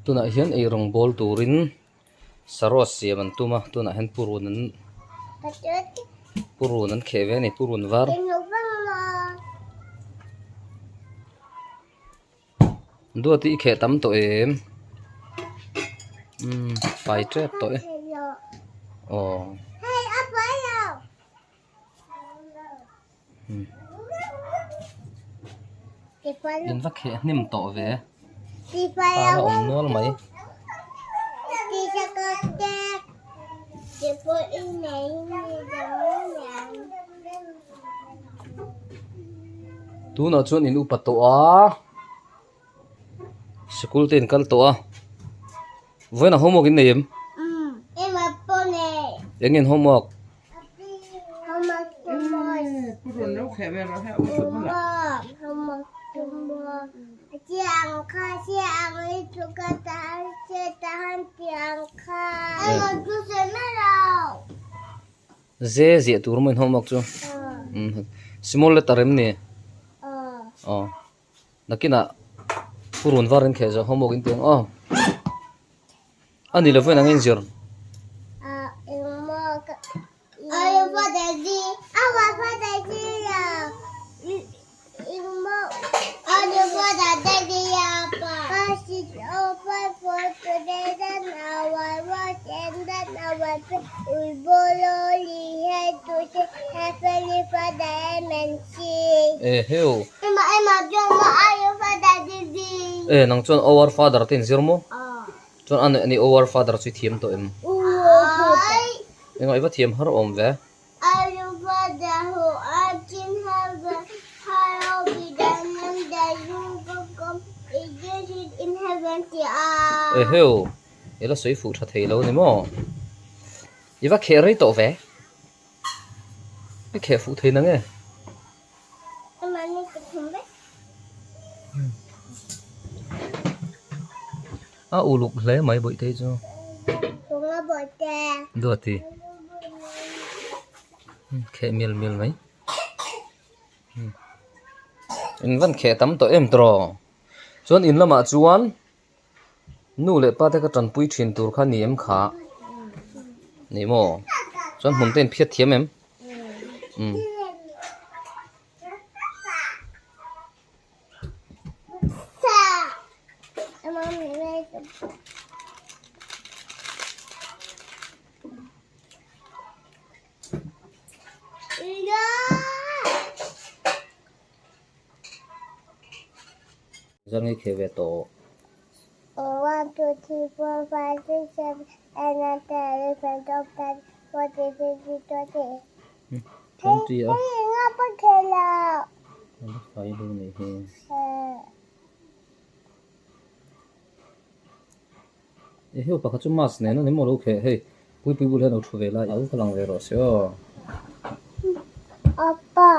tuna hian ei rong bol turin saros siam an tuma tuna hian purun an kheve ni purun var đua tí khe tắm tội em phải chết tội ồ yên vắt khe nimm tội về ta là ông nữa là mấy tu nó chuan in upat to a school ten kal to a với là homework in nem em mà pone engin homework purun nó khỏe về nó heo chiang kha chiang ấy chú cả ta sẽ tahan chiang kha em mà chú sẽ mất đâu dễ dễ tur mình homework chu small letter em nè nakina purun varin khe jo homework in tiếng ani le ven angin zir em mà ai phát đại gì ai phát đại gì à em mà ai phát đại gì à ba is open for today then our watch and then our we bololi head to say happily for the MNC heo em mà cho mà ai phát đại gì nang chon our father tin zir mo chon ani our father chi thiam to em engai va thiam har om ve our father who art in heaven hallowed be thy name thy kingdom come is in heaven heo ela soi fu tha thei lo ni mo iwa khe rei to ve cái khe fu thei na nge em mà đi cùng với uluk le mai boi thei chu cùng nó bồi trà do ti khe mil mai in van khe tam to em tro chuan in lama chuan nu le pa te ka tran pui thin tur kha ni em kha ni mo chuan hmun ten phiat thiam em em mà mình đây zan ngai khe ve to 1, 2, 3, 4, 5, 6, 7, 8, 9, 10, 11, 12, 13, 14, 15, 20. twenty a Hey, ngapa kela? phải lu ni he heo pa kha chu mas ne no ni mo lo khe he pui bul he no thu ve la au ka lang ve ro sio Apa?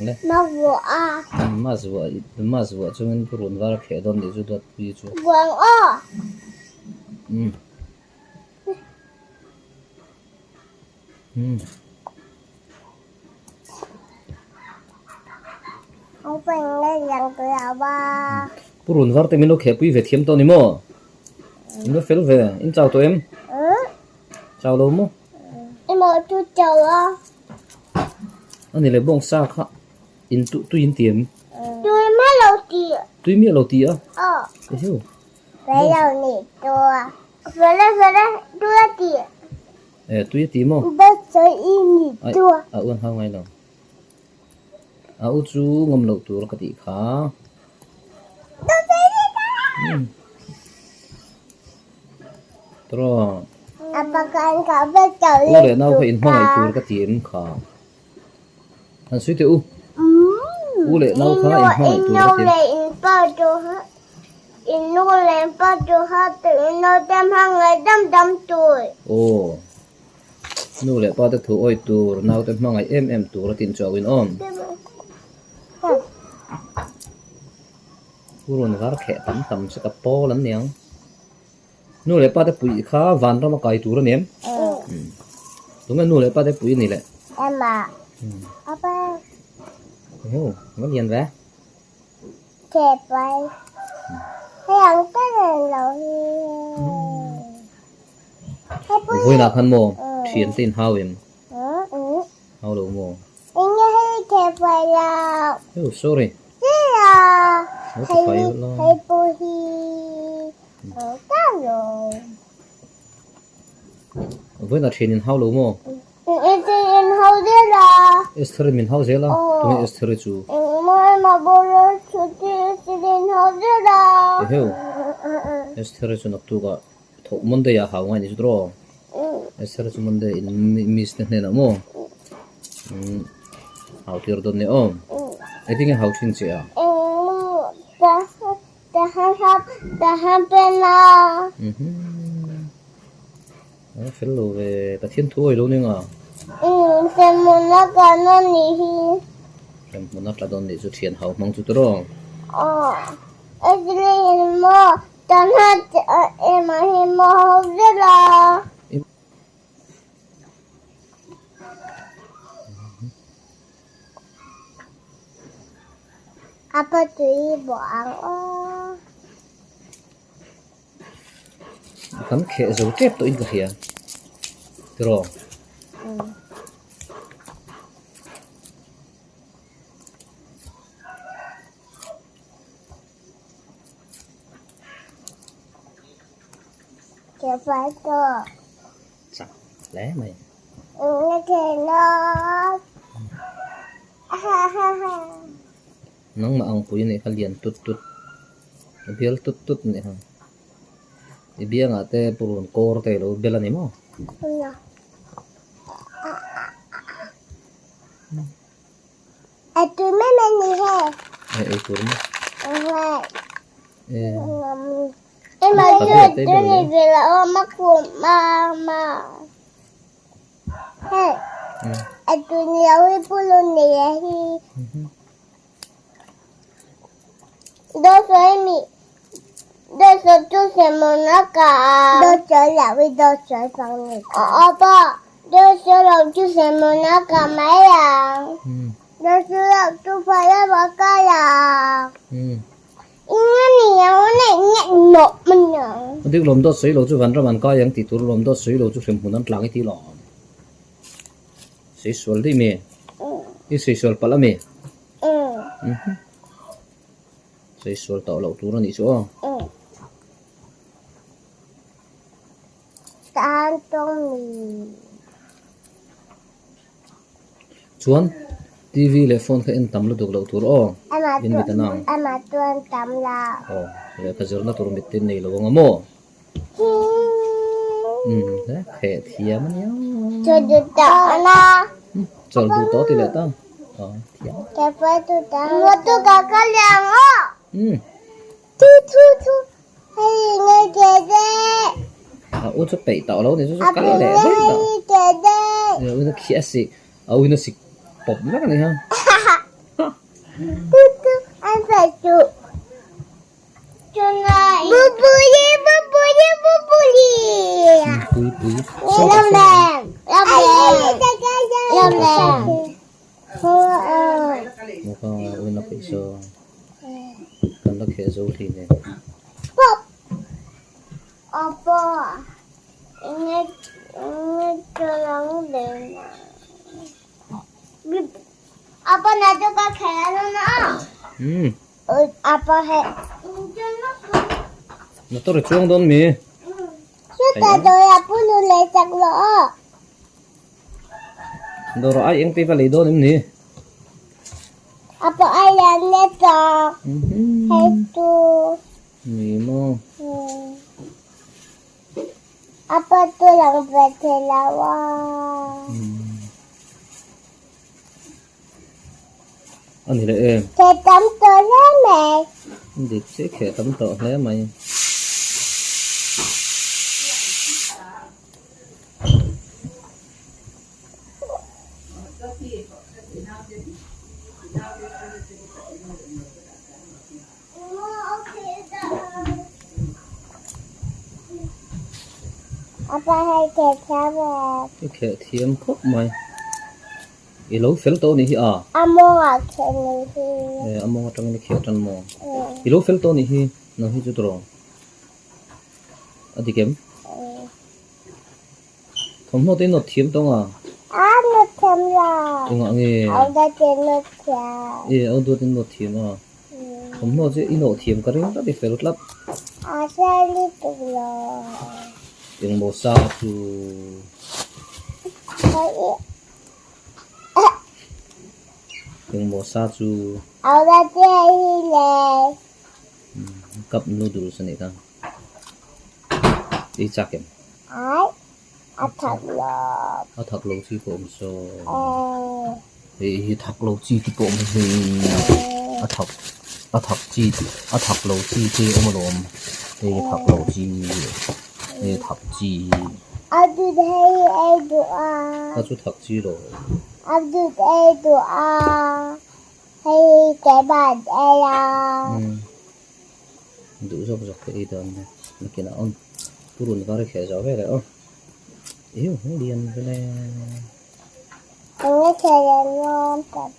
le Mau a? mas wa chu ngin purun var khe don ni chu dot pi chu Buang o. Không phải lên rằng tôi à ba. purun var te min lo khe pui ve thiam to ni mo in lo fel ve in chao to em chao lo mo Em mau chú chào à? ani le bong sa kha in tu in tiam Tôi mới lâu kìa. tu mi lo ti a heo Phải lâu nè tôi. Phải đây tôi kìa. tu ti mo Bớt sợi in nè tôi. un ha ngai lo u chu ngom lo tur ka ti kha Tôi thấy đi tro apa kan ka bớt chào u le nau kha in hmangai tur ka ti em kha an sui te u le nau kha in hmangai tur ka ti in pa cho ha. In nu lên pa cho ha tự nó đem hàng ngày đâm tuổi. nu le pa te thu oi tur nau te hmangai em tur tin chawin on purun var khe tam se ka pol an niang nu le pa te pui kha van ra ma kai tur nem tunga nu le pa te pui ni le Em mà Apa hiểu mất tiền vé kẹp vậy? Hay ăn cái này rồi? Hay bữa vui là khăn mồ chuyển tiền hao em ừ. hao đồ mồ Anh hay kẹp vậy là oh sorry thế là nó hay phải lo hay bữa hi ở đâu rồi? với là chuyển tiền hao đồ mồ Em hầu thế là Esther min hao zela tụi Esther chú mà bố nó chuti em hầu thế là hiểu Esther chú nạp tu cả thọ Monday à hao ngay đi chú đó Esther chú Monday in miss này nè mồ hao tiệt đồ này ôm I think hao chín chị à tahan pena phải lo về ta thiên thu rồi đâu nữa xem muốn nó còn nó nhỉ em muốn nói là don để chú thiên hao mong chú đó em đi em mua tahan em mà em mua rất là apa tụi bỏ kan khe zo tep to in ka hia tro cái phải to sa lẽ mày nó kề nó ha ha ha nang ma ang pui ne kha lian tut tut bial tut tut ne ha e bia nga te purun kor te lo bela ni mo tụi mấy mình gì hè e pur mo e em mà chưa tôi này về là ôm mắt của mama hey tụi nhiều cái bút luôn nè đó rồi mi đó rồi tôi sẽ muốn nó cả đó rồi là vì đó rồi bằng này ba đó rồi là tôi sẽ muốn nó cả mấy à đó rồi là tôi phải là bao cái à nhiều này nhẹ nộp mình nhở dik lom do sei lo chu van ra man ka yang ti tur lom do sei lo chu sem hunan tlang ti lo sei sol di me i sei sol pala me sei sol to lo tur ni chu tan trong mì chuan TV le phone kha in tam lo duk lo tur o in mi tanang em mà tuần tắm là le ka zor na tur mit tin nei lo nga mo ne khe thiam nya cho được đó na chol du to ti le ta thiam cái phải tôi tắm mua tôi cả cái liền á thu thu thu hay người kể đấy u chu pei ta lo ni chu ka le le hay kể đấy u na khia si u na si pop na ka ni ha thu thu anh phải chụp cho này bù bù đi bù bù đi bù bù đi pui pui làm đèn làm đèn mo ka u na pei so kan la khe zo thi ne pop apa ini terang đèn apa nado ka khela na apa hai na to re chuang don mi sudah do ya pun le chak lo do ro ai eng pe pa le do nim ni apa ai yang le chak hai tu mi mo apa tu lang bertelawa ani le em ke tam to le mẹ dik se khe tam to le mai apa hai ke cha về cái khe thiam khop mai ilo fel to ni hi a amo à khen này thì amo tang ni khia tan mo ilo fel to ni hi no hi chu tro adikem thom no te no thiam to nga nó thêm là nga nge ở đây trên nó kìa au do tin no thiam a thom no je ino thiam ka ring ta de fel tlap sao đi tụ lo yung mo sa chu thấy yung mo sa chu ở đây chơi này cup noodles ni ta i chakem ai à thật là a thak lo chi pom so hi thak lo chi ti pom hi a thak lo chi ti omolom hi thak lo chi hi thak chi ở đây ai đồ à a chu thak chi lo ở đây đồ à hay cái bàn đây à du so so ke idan nakina on purun var khe jaw ve o yêu lian vele anh ấy chơi ngon thật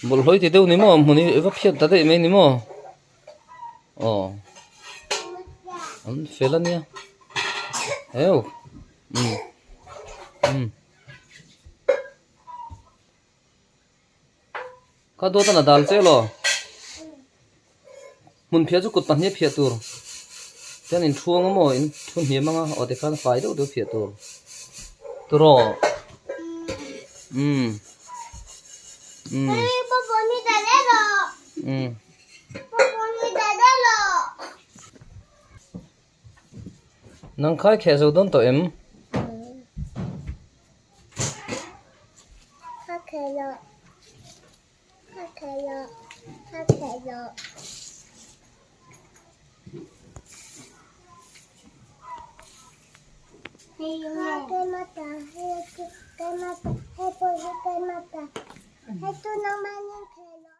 bol hoi ti deu ni mo muni eva phiat ta de me ni mo an felania eu ka do ta na dal che lo mun phia chu kut pan he phia tur ten in thuang mo in thun hi manga o de kan fai do phia tur turo Popo ni dadelo Popo ni dadelo nang khai khe zo don to em Hakelo Cái mata, hay tu nang manang kelo.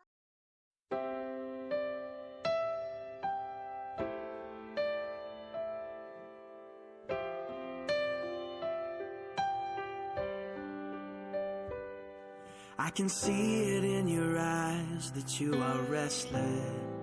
I can see it in your eyes that you are restless.